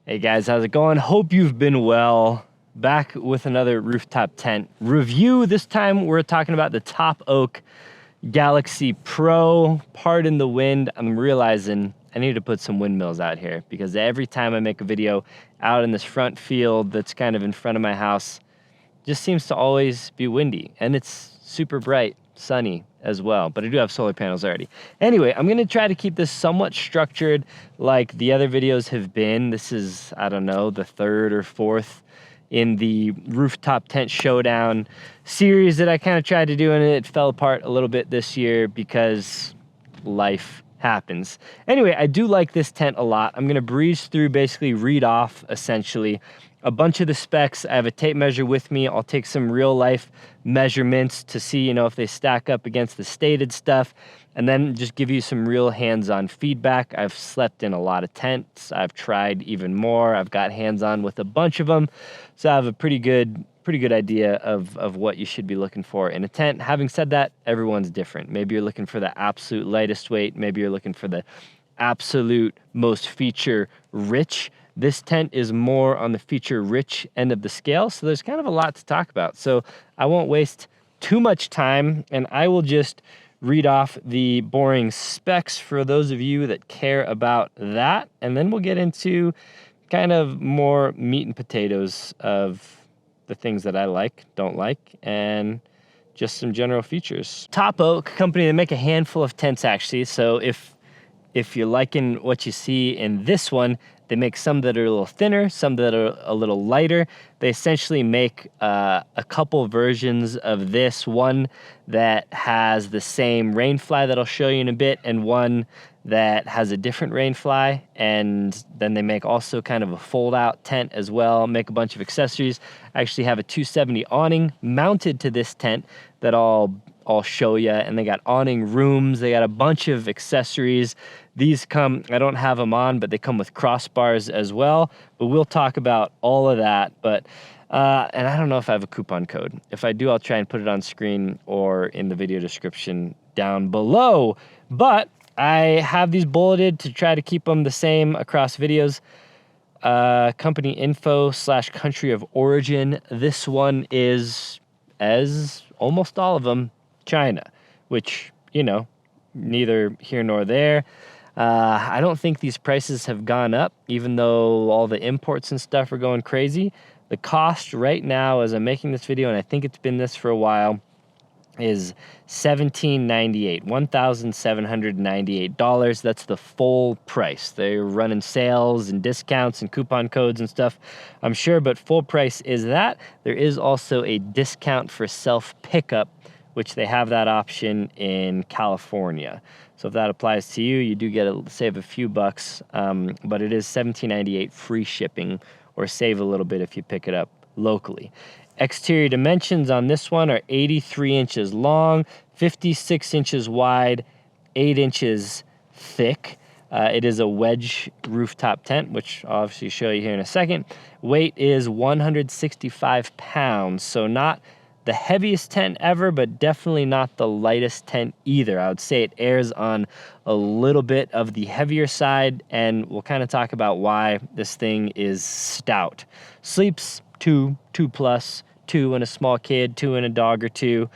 Hey guys, how's it going? Hope you've been well. Back with another rooftop tent review. This time we're talking about the Topoak Galaxy Pro. Pardon the wind. I'm realizing I need to put some windmills out here because every time I make a video out in this front field that's kind of in front of my house, just seems to always be windy, and it's super bright, sunny as well, but I do have solar panels already. Anyway, I'm gonna try to keep this somewhat structured like the other videos have been. This is, I don't know, the third or fourth in the rooftop tent showdown series that I kind of tried to do, and it fell apart a little bit this year because life happens. Anyway, I do like this tent a lot. I'm gonna breeze through, basically read off essentially a bunch of the specs. I have a tape measure with me. I'll take some real life measurements to see, you know, if they stack up against the stated stuff, and then just give you some real hands-on feedback. I've slept in a lot of tents. I've tried even more. I've got hands-on with a bunch of them. So I have a pretty good idea of what you should be looking for in a tent. Having said that, everyone's different. Maybe you're looking for the absolute lightest weight. Maybe you're looking for the absolute most feature rich. This tent is more on the feature rich end of the scale, so there's kind of a lot to talk about. So I won't waste too much time, and I will just read off the boring specs for those of you that care about that, and then we'll get into kind of more meat and potatoes of the things that I like, don't like, and just some general features. Topoak company, they make a handful of tents actually, so if you're liking what you see in this one, they make some that are a little thinner, some that are a little lighter. They essentially make a couple versions of this, one that has the same rain fly that I'll show you in a bit, and one that has a different rain fly. And then they make also kind of a fold out tent as well, make a bunch of accessories. I actually have a 270 awning mounted to this tent that I'll show you, and they got awning rooms, they got a bunch of accessories. These come, I don't have them on, but they come with crossbars as well, but we'll talk about all of that. But and I don't know if I have a coupon code. If I do, I'll try and put it on screen or in the video description down below. But I have these bulleted to try to keep them the same across videos. Company info / country of origin. This one is, as almost all of them, China, which, you know, neither here nor there. I don't think these prices have gone up, even though all the imports and stuff are going crazy. The cost right now, as I'm making this video, and I think it's been this for a while, is $1,798, $1,798. That's the full price. They're running sales and discounts and coupon codes and stuff, I'm sure, but full price is that. There is also a discount for self-pickup, which they have that option in California. So if that applies to you, you do save a few bucks, but it is $17.98 free shipping, or save a little bit if you pick it up locally. Exterior dimensions on this one are 83 inches long, 56 inches wide, 8 inches thick. It is a wedge rooftop tent, which I'll obviously show you here in a second. Weight is 165 pounds, so not the heaviest tent ever, but definitely not the lightest tent either. I would say it airs on a little bit of the heavier side, and we'll kind of talk about why this thing is stout. Sleeps two plus, two and a small kid, two and a dog or two.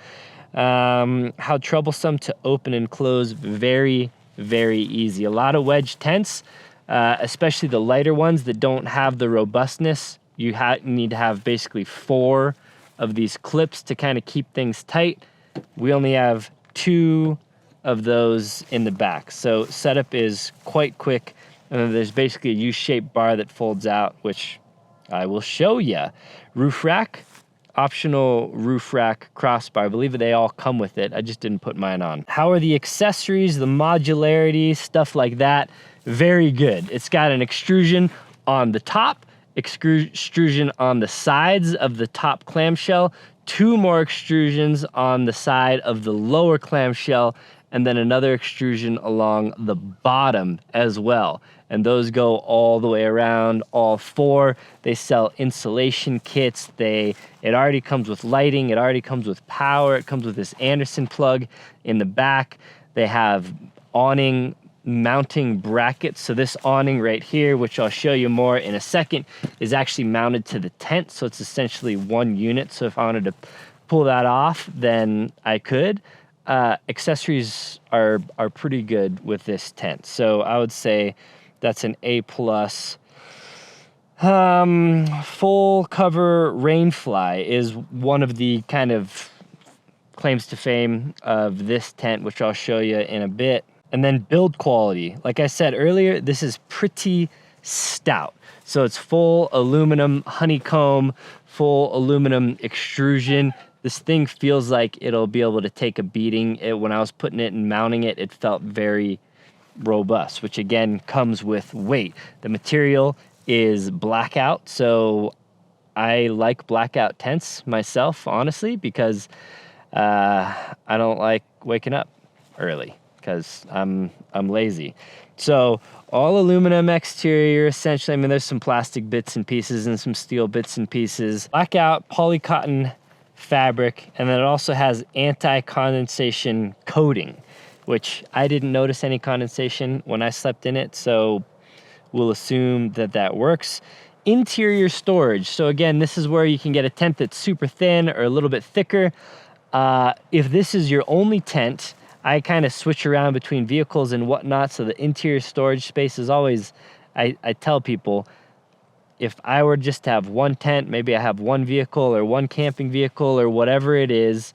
How troublesome to open and close? Very, very easy. A lot of wedge tents, especially the lighter ones that don't have the robustness, you need to have basically 4 of these clips to kind of keep things tight. We only have 2 of those in the back, so setup is quite quick. And then there's basically a U-shaped bar that folds out, which I will show you. Roof rack, optional roof rack crossbar. I believe they all come with it. I just didn't put mine on. How are the accessories, the modularity, stuff like that? Very good. It's got an extrusion on the top, extrusion on the sides of the top clamshell, 2 more extrusions on the side of the lower clamshell, and then another extrusion along the bottom as well. And those go all the way around, all 4. They sell insulation kits. It already comes with lighting. It already comes with power. It comes with this Anderson plug in the back. They have awning mounting brackets. So this awning right here, which I'll show you more in a second, is actually mounted to the tent. So it's essentially one unit. So if I wanted to pull that off, then I could. Accessories are pretty good with this tent. So I would say that's an A+. Full cover rainfly is one of the kind of claims to fame of this tent, which I'll show you in a bit. And then build quality. Like I said earlier, this is pretty stout. So it's full aluminum honeycomb, full aluminum extrusion. This thing feels like it'll be able to take a beating. When I was putting it and mounting it, it felt very robust, which again comes with weight. The material is blackout, so I like blackout tents myself, honestly, because I don't like waking up early because I'm lazy. So all aluminum exterior, essentially. I mean, there's some plastic bits and pieces and some steel bits and pieces. Blackout polycotton fabric, and then it also has anti-condensation coating, which I didn't notice any condensation when I slept in it, so we'll assume that that works. Interior storage. So again, this is where you can get a tent that's super thin or a little bit thicker. If this is your only tent, I kind of switch around between vehicles and whatnot, so the interior storage space is always, I tell people, if I were just to have one tent, maybe I have one vehicle or one camping vehicle or whatever it is,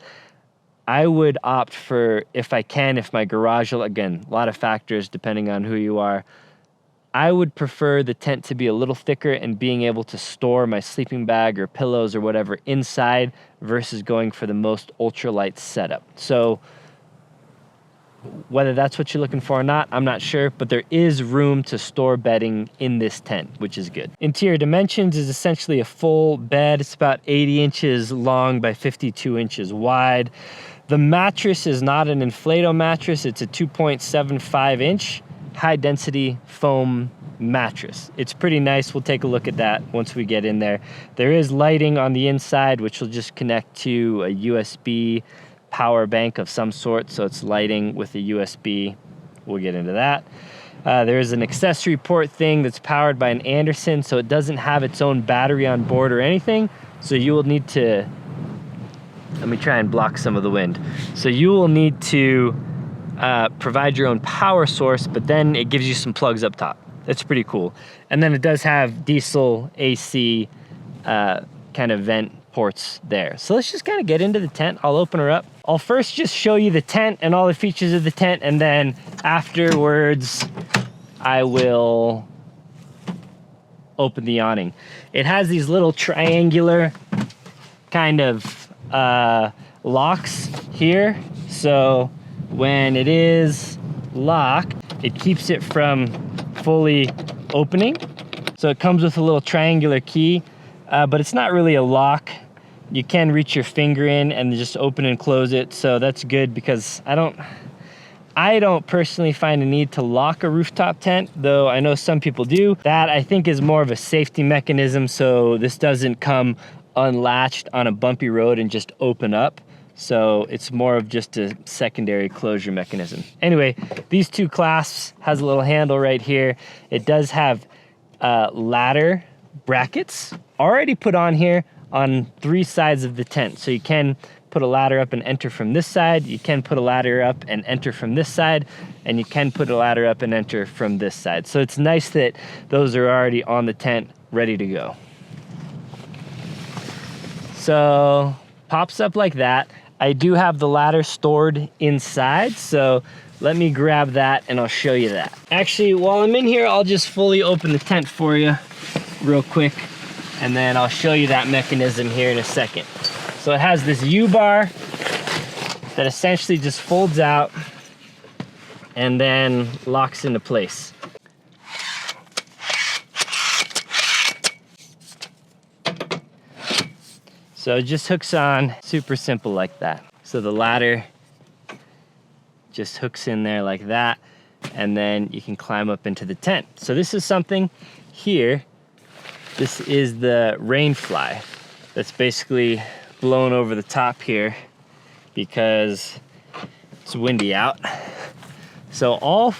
I would opt for, if I can, if my garage, again, a lot of factors depending on who you are, I would prefer the tent to be a little thicker and being able to store my sleeping bag or pillows or whatever inside versus going for the most ultralight setup. So whether that's what you're looking for or not, I'm not sure, but there is room to store bedding in this tent, which is good. Interior dimensions is essentially a full bed. It's about 80 inches long by 52 inches wide. The mattress is not an inflato mattress. It's a 2.75 inch high density foam mattress. It's pretty nice. We'll take a look at that once we get in there. There is lighting on the inside, which will just connect to a USB power bank of some sort. So it's lighting with a USB. We'll get into that. There is an accessory port thing that's powered by an Anderson, so it doesn't have its own battery on board or anything. So you will need to, let me try and block some of the wind. So you will need to provide your own power source, but then it gives you some plugs up top. That's pretty cool. And then it does have diesel AC kind of vent ports there. So let's just kind of get into the tent. I'll open her up. I'll first just show you the tent and all the features of the tent, and then afterwards I will open the awning. It has these little triangular kind of locks here. So when it is locked, it keeps it from fully opening. So it comes with a little triangular key, but it's not really a lock. You can reach your finger in and just open and close it. So that's good because I don't personally find a need to lock a rooftop tent, though I know some people do. That I think is more of a safety mechanism, so this doesn't come unlatched on a bumpy road and just open up. So it's more of just a secondary closure mechanism. Anyway, these two clasps has a little handle right here. It does have ladder brackets already put on here on 3 sides of the tent. So you can put a ladder up and enter from this side, you can put a ladder up and enter from this side, and you can put a ladder up and enter from this side. So it's nice that those are already on the tent, ready to go. So pops up like that. I do have the ladder stored inside, so let me grab that and I'll show you that. Actually, while I'm in here, I'll just fully open the tent for you real quick, and then I'll show you that mechanism here in a second. So it has this U-bar that essentially just folds out and then locks into place. So it just hooks on, super simple like that. So the ladder just hooks in there like that, and then you can climb up into the tent. So this is something here. This is the rain fly that's basically blown over the top here because it's windy out. So all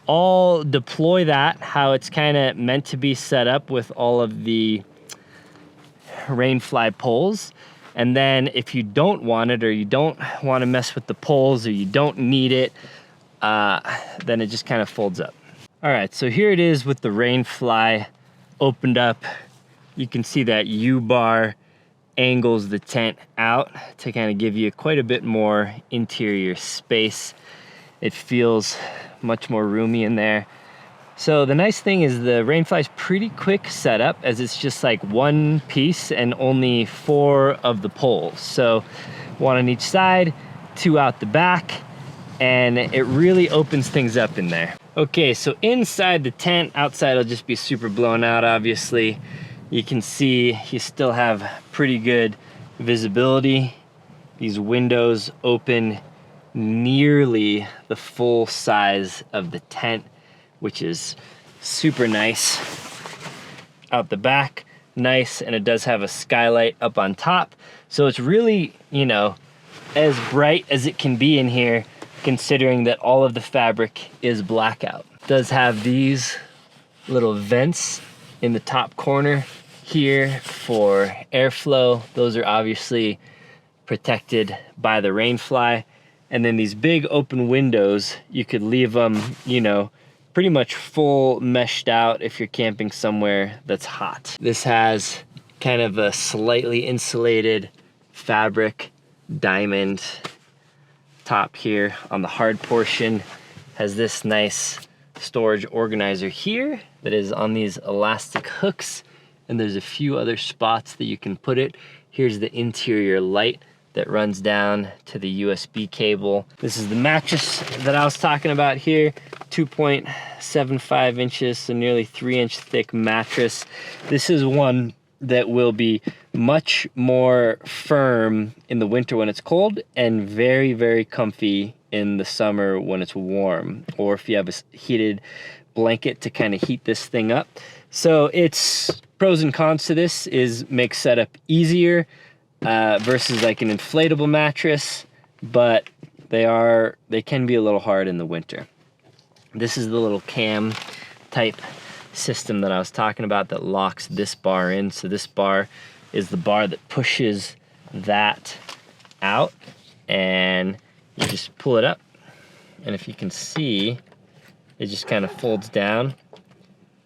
I'll deploy that how it's kind of meant to be set up with all of the rainfly poles. And then if you don't want it, or you don't want to mess with the poles, or you don't need it, then it just kind of folds up. All right, so here it is with the rainfly opened up. You can see that U-bar angles the tent out to kind of give you quite a bit more interior space. It feels much more roomy in there. So the nice thing is the rainfly is pretty quick setup, as it's just like one piece and only 4 of the poles. So 1 on each side, 2 out the back, and it really opens things up in there. Okay, so inside the tent, outside will just be super blown out, obviously. You can see you still have pretty good visibility. These windows open nearly the full size of the tent, which is super nice. Out the back, nice, and it does have a skylight up on top. So it's really, you know, as bright as it can be in here, considering that all of the fabric is blackout. It does have these little vents in the top corner here for airflow. Those are obviously protected by the rainfly. And then these big open windows, you could leave them, you know, pretty much full meshed out if you're camping somewhere that's hot. This has kind of a slightly insulated fabric diamond top here on the hard portion. Has this nice storage organizer here that is on these elastic hooks, and there's a few other spots that you can put it. Here's the interior light that runs down to the USB cable. This is the mattress that I was talking about here, 2.75 inches, so nearly 3-inch thick mattress. This is one that will be much more firm in the winter when it's cold, and very, very comfy in the summer when it's warm, or if you have a heated blanket to kind of heat this thing up. So its pros and cons to this is makes setup easier versus like an inflatable mattress, but they can be a little hard in the winter. This is the little cam type system that I was talking about that locks this bar in. So this bar is the bar that pushes that out, and you just pull it up, and if you can see, it just kind of folds down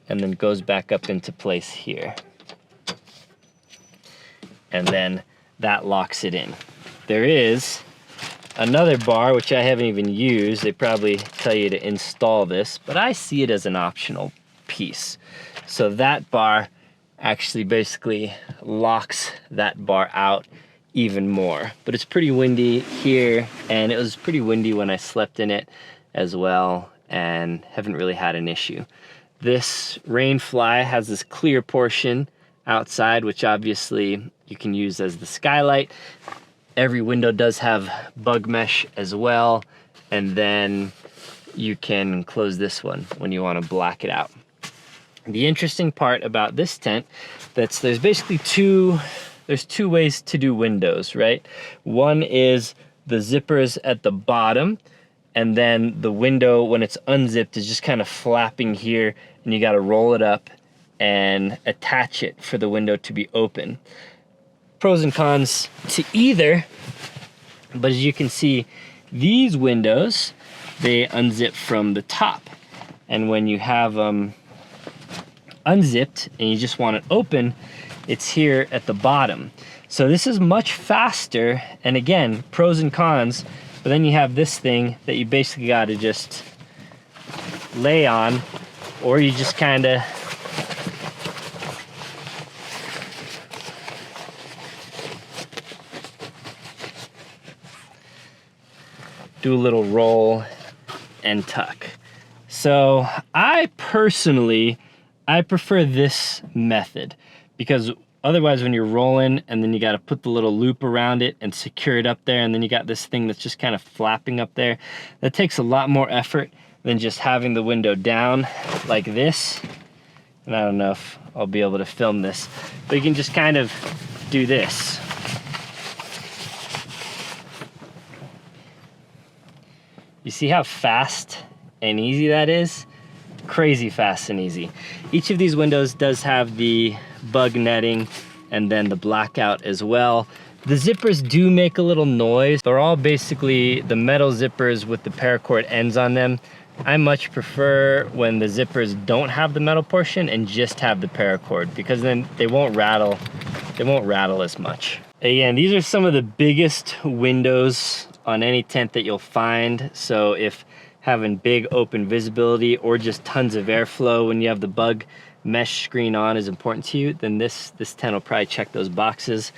and then goes back up into place here, and then that locks it in. There is another bar which I haven't even used. They probably tell you to install this, but I see it as an optional piece. So that bar actually basically locks that bar out even more. But it's pretty windy here, and it was pretty windy when I slept in it as well, and haven't really had an issue. This rainfly has this clear portion outside, which obviously you can use as the skylight. Every window does have bug mesh as well, and then you can close this one when you want to black it out. The interesting part about this tent, there's basically two ways to do windows, right? One is the zippers at the bottom, and then the window, when it's unzipped, is just kind of flapping here, and you got to roll it up and attach it for the window to be open. Pros and cons to either, but as you can see, these windows, they unzip from the top, and when you have them unzipped and you just want it open, it's here at the bottom. So this is much faster, and again, pros and cons, but then you have this thing that you basically got to just lay on, or you just kind of do a little roll and tuck. So I personally, I prefer this method, because otherwise when you're rolling and then you got to put the little loop around it and secure it up there, and then you got this thing that's just kind of flapping up there, that takes a lot more effort than just having the window down like this. And I don't know if I'll be able to film this, but you can just kind of do this. You see how fast and easy that is? crazy fast and easy. Each of these windows does have the bug netting and then the blackout as well. The zippers do make a little noise. They're all basically the metal zippers with the paracord ends on them. I much prefer when the zippers don't have the metal portion and just have the paracord, because then they won't rattle. They won't rattle as much. Again, these are some of the biggest windows on any tent that you'll find. So if having big open visibility or just tons of airflow when you have the bug mesh screen on is important to you, then this tent will probably check those boxes.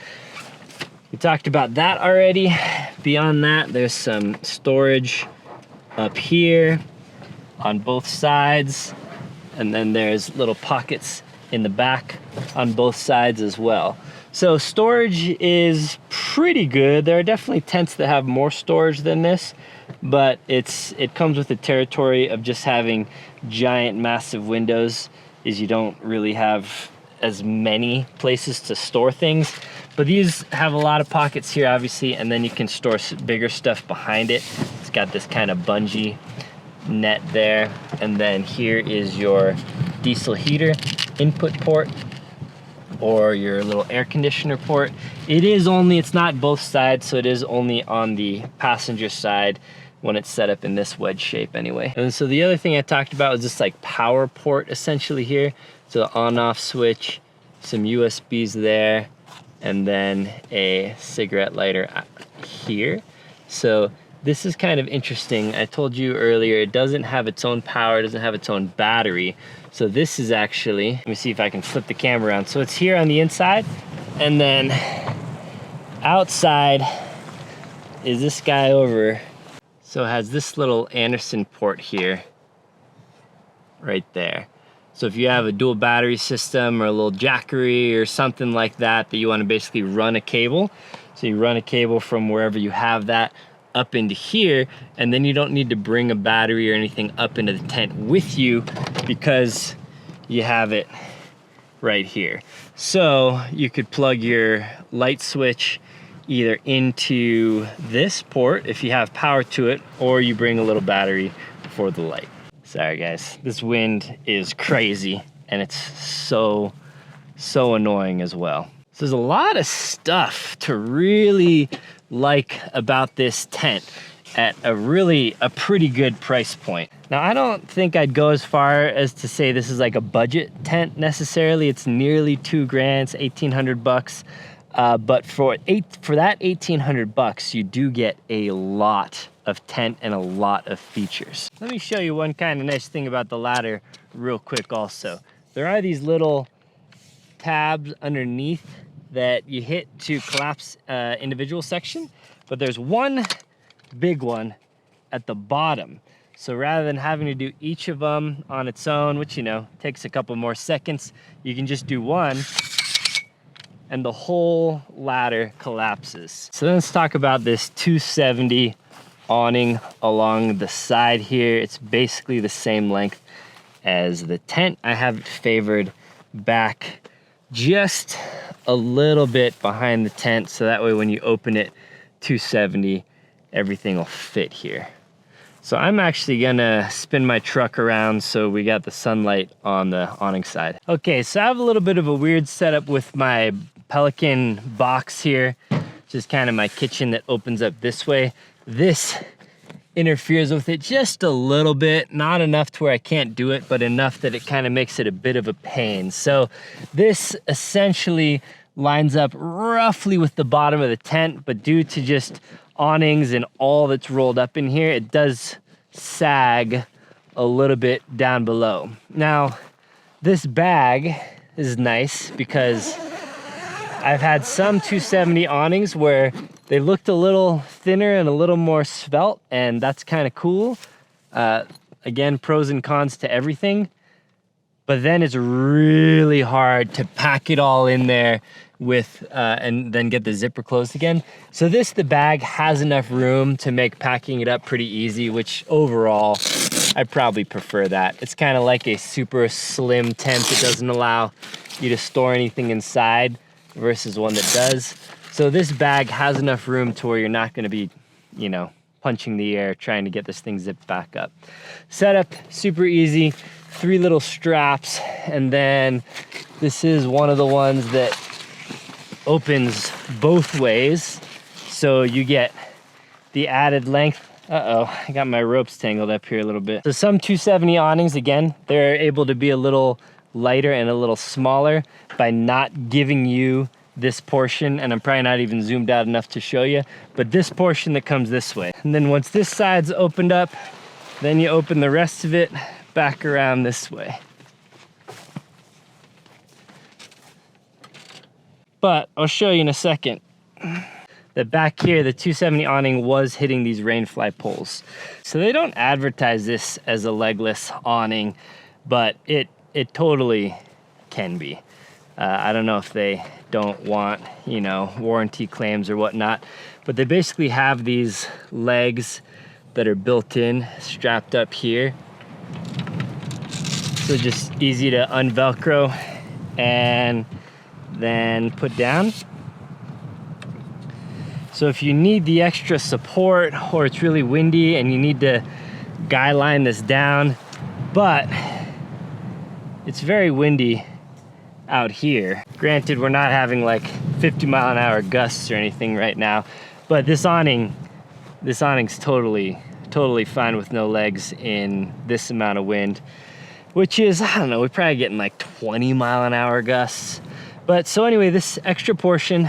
We talked about that already. Beyond that, there's some storage up here on both sides, and then there's little pockets in the back on both sides as well. So storage is pretty good. There are definitely tents that have more storage than this, but it comes with the territory of just having giant, massive windows, is you don't really have as many places to store things. But these have a lot of pockets here, obviously, and then you can store bigger stuff behind it. It's got this kind of bungee net there, and then here is your diesel heater input port or your little air conditioner port. It's not both sides, so it is only on the passenger side when it's set up in this wedge shape anyway. And so the other thing I talked about was this like power port essentially here. So the on-off switch, some USBs there, and then a cigarette lighter here. So this is kind of interesting. I told you earlier, it doesn't have its own power, it doesn't have its own battery. So this is actually, let me see if I can flip the camera around. So it's here on the inside, and then outside is this guy over. So it has this little Anderson port here, right there. So if you have a dual battery system or a little jackery or something like that you want to basically run a cable, so you run a cable from wherever you have that up into here, and then you don't need to bring a battery or anything up into the tent with you because you have it right here. So you could plug your light switch either into this port if you have power to it, or you bring a little battery for the light. Sorry guys, this wind is crazy and it's so annoying as well. So there's a lot of stuff to really like about this tent at a pretty good price point. Now, I don't think I'd go as far as to say this is like a budget tent necessarily. It's nearly 2 grand, it's 1,800 bucks. But for that 1,800 bucks, you do get a lot of tent and a lot of features. Let me show you one kind of nice thing about the ladder real quick also. There are these little tabs underneath that you hit to collapse individual section, but there's one big one at the bottom. So rather than having to do each of them on its own, which takes a couple more seconds, you can just do one and the whole ladder collapses. So then let's talk about this 270 awning along the side here. It's basically the same length as the tent. I have it favored back just a little bit behind the tent, so that way when you open it 270, everything will fit here. So I'm actually gonna spin my truck around so we got the sunlight on the awning side. Okay, so I have a little bit of a weird setup with my Pelican box here, which is kind of my kitchen that opens up this way. This interferes with it just a little bit, not enough to where I can't do it, but enough that it kind of makes it a bit of a pain. So this essentially lines up roughly with the bottom of the tent, but due to just awnings and all that's rolled up in here, it does sag a little bit down below. Now, this bag is nice because I've had some 270 awnings where they looked a little thinner and a little more svelte, and that's kind of cool. Again, pros and cons to everything, but then it's really hard to pack it all in there with and then get the zipper closed again. So the bag has enough room to make packing it up pretty easy, which overall I probably prefer that. It's kind of like a super slim tent that doesn't allow you to store anything inside versus one that does. So this bag has enough room to where you're not going to be, punching the air trying to get this thing zipped back up. Setup super easy. 3 little straps, and then this is one of the ones that opens both ways, so you get the added length. Uh-oh, I got my ropes tangled up here a little bit. So some 270 awnings, again, they're able to be a little lighter and a little smaller by not giving you this portion, and I'm probably not even zoomed out enough to show you, but this portion that comes this way. And then once this side's opened up, then you open the rest of it back around this way. But I'll show you in a second that back here, the 270 awning was hitting these rainfly poles. So they don't advertise this as a legless awning, but it totally can be. I don't know if they don't want, you know, warranty claims or whatnot, but they basically have these legs that are built in, strapped up here. So just easy to unvelcro and then put down. So if you need the extra support, or it's really windy and you need to guy line this down, but it's very windy out here. Granted, we're not having like 50-mile-an-hour gusts or anything right now, but this awning's totally fine with no legs in this amount of wind, which is, I don't know, we're probably getting like 20-mile-an-hour gusts. But so anyway, this extra portion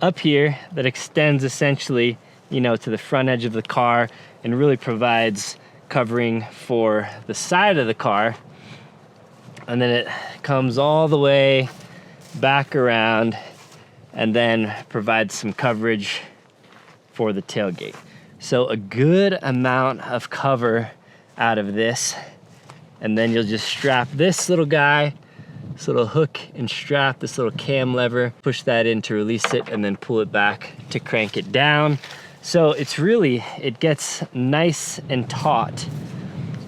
up here that extends essentially, you know, to the front edge of the car and really provides covering for the side of the car. And then it comes all the way back around and then provides some coverage for the tailgate. So a good amount of cover out of this. And then you'll just strap this little guy, this little hook and strap, this little cam lever, push that in to release it, and then pull it back to crank it down. So it's really, it gets nice and taut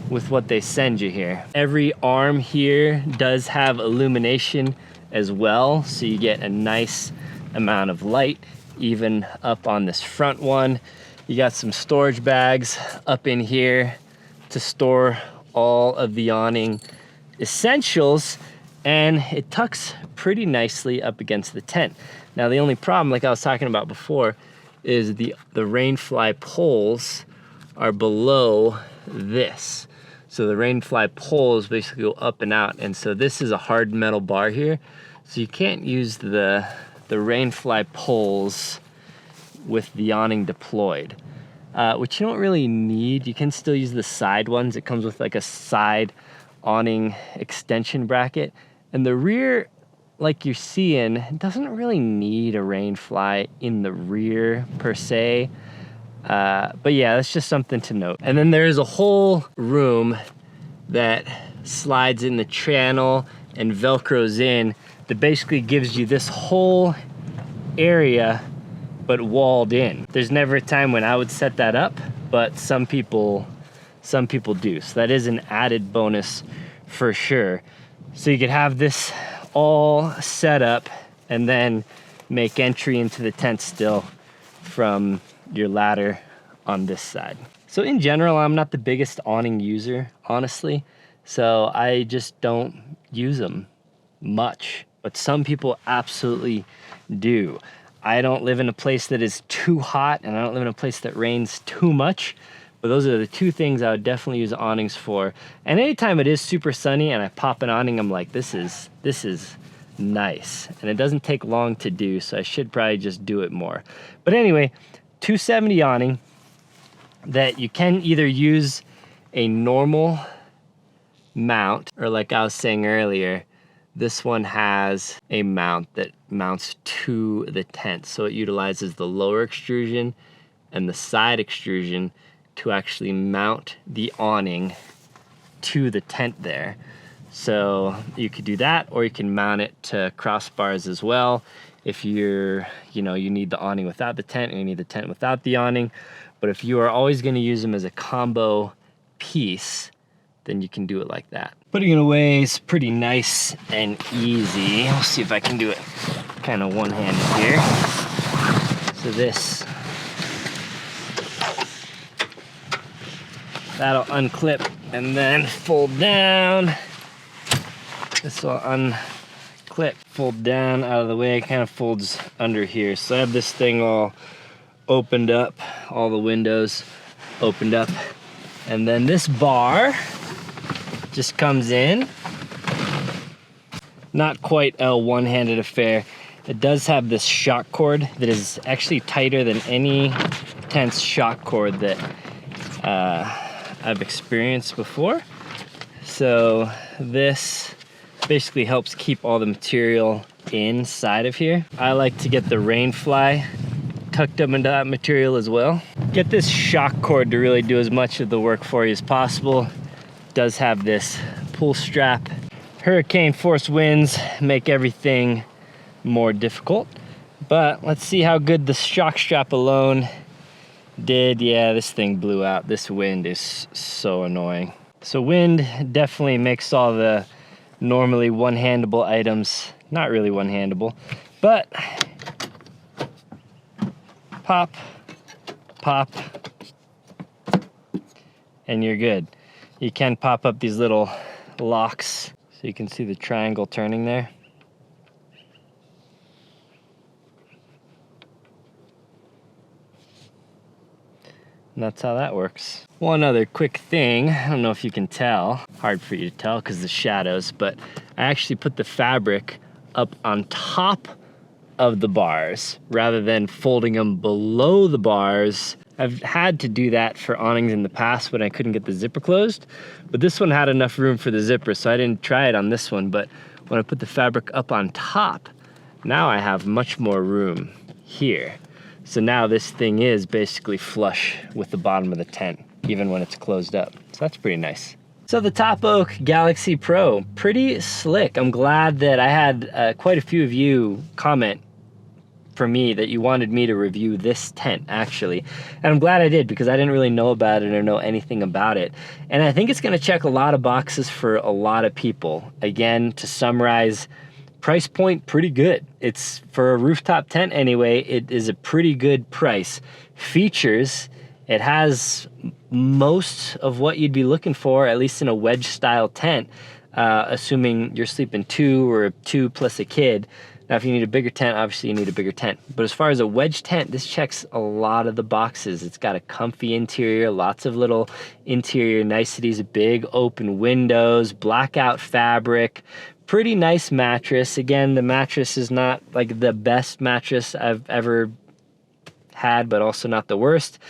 with what they send you here. Every arm here does have illumination as well, so you get a nice amount of light, even up on this front one. You got some storage bags up in here to store all of the awning essentials, and it tucks pretty nicely up against the tent. Now the only problem, like I was talking about before, is the rainfly poles are below this. So the rainfly poles basically go up and out, and so this is a hard metal bar here, so you can't use the rainfly poles with the awning deployed, which you don't really need. You can still use the side ones. It comes with like a side awning extension bracket, and the rear, like you're seeing, doesn't really need a rainfly in the rear per se. But yeah, that's just something to note. And then there's a whole room that slides in the channel and velcros in that basically gives you this whole area but walled in. There's never a time when I would set that up, but some people do. So that is an added bonus for sure. So you could have this all set up and then make entry into the tent still from your ladder on this side. So in general, I'm not the biggest awning user, honestly. So I just don't use them much, but some people absolutely do. I don't live in a place that is too hot, and I don't live in a place that rains too much, but those are the two things I would definitely use awnings for. And anytime it is super sunny and I pop an awning, I'm like, this is nice. And it doesn't take long to do, so I should probably just do it more. But anyway, 270 awning that you can either use a normal mount, or like I was saying earlier, this one has a mount that mounts to the tent. So it utilizes the lower extrusion and the side extrusion to actually mount the awning to the tent there. So you could do that, or you can mount it to crossbars as well. If you need the awning without the tent, and you need the tent without the awning. But if you are always gonna use them as a combo piece, then you can do it like that. Putting it away is pretty nice and easy. We'll see if I can do it kind of one-handed here. So that'll unclip and then fold down. This will unclip, fold down out of the way. It kind of folds under here. So I have this thing all opened up, all the windows opened up. And then this bar just comes in. Not quite a one-handed affair. It does have this shock cord that is actually tighter than any tent's shock cord that I've experienced before. So this basically helps keep all the material inside of here. I like to get the rain fly tucked up into that material as well. Get this shock cord to really do as much of the work for you as possible. It does have this pull strap. Hurricane force winds make everything more difficult, but let's see how good the shock strap alone did. Yeah, this thing blew out. This wind is so annoying. So wind definitely makes all the normally one-handable items not really one-handable, but pop, pop, and you're good. You can pop up these little locks so you can see the triangle turning there. And that's how that works. One other quick thing, I don't know if you can tell, hard for you to tell because of the shadows, but I actually put the fabric up on top of the bars rather than folding them below the bars. I've had to do that for awnings in the past when I couldn't get the zipper closed, but this one had enough room for the zipper, so I didn't try it on this one. But when I put the fabric up on top, now I have much more room here. So now this thing is basically flush with the bottom of the tent, even when it's closed up. So that's pretty nice. So the Topoak Galaxy Pro, pretty slick. I'm glad that I had quite a few of you comment for me that you wanted me to review this tent, actually. And I'm glad I did, because I didn't really know about it or know anything about it. And I think it's gonna check a lot of boxes for a lot of people. Again, to summarize, price point, pretty good. It's, for a rooftop tent anyway, it is a pretty good price. Features, it has most of what you'd be looking for, at least in a wedge style tent, assuming you're sleeping two or two plus a kid. Now, if you need a bigger tent, obviously you need a bigger tent. But as far as a wedge tent, this checks a lot of the boxes. It's got a comfy interior, lots of little interior niceties, big open windows, blackout fabric, pretty nice mattress. Again, the mattress is not like the best mattress I've ever had, but also not the worst.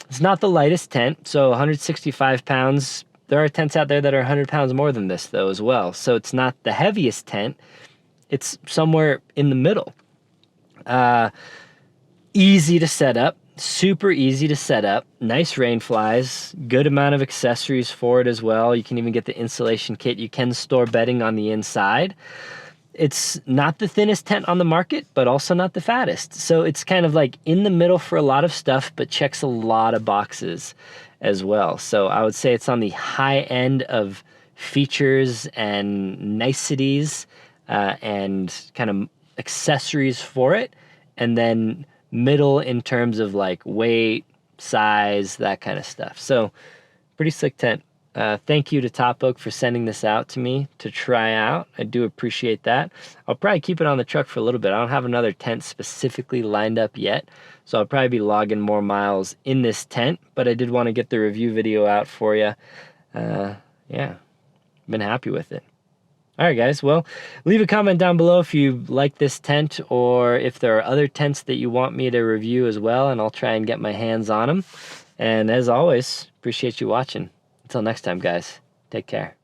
It's not the lightest tent, so 165 pounds. There are tents out there that are 100 pounds more than this, though, as well. So it's not the heaviest tent. It's somewhere in the middle. Easy to set up, super easy to set up. Nice rain flies, good amount of accessories for it as well. You can even get the insulation kit. You can store bedding on the inside. It's not the thinnest tent on the market, but also not the fattest. So it's kind of like in the middle for a lot of stuff, but checks a lot of boxes as well. So I would say it's on the high end of features and niceties, and kind of accessories for it, and then middle in terms of like weight, size, that kind of stuff. So pretty slick tent. Thank you to Topoak for sending this out to me to try out. I do appreciate that. I'll probably keep it on the truck for a little bit. I don't have another tent specifically lined up yet, so I'll probably be logging more miles in this tent, but I did want to get the review video out for you. Yeah, been happy with it. All right, guys, well, leave a comment down below if you like this tent or if there are other tents that you want me to review as well, and I'll try and get my hands on them. And as always, appreciate you watching. Until next time, guys, take care.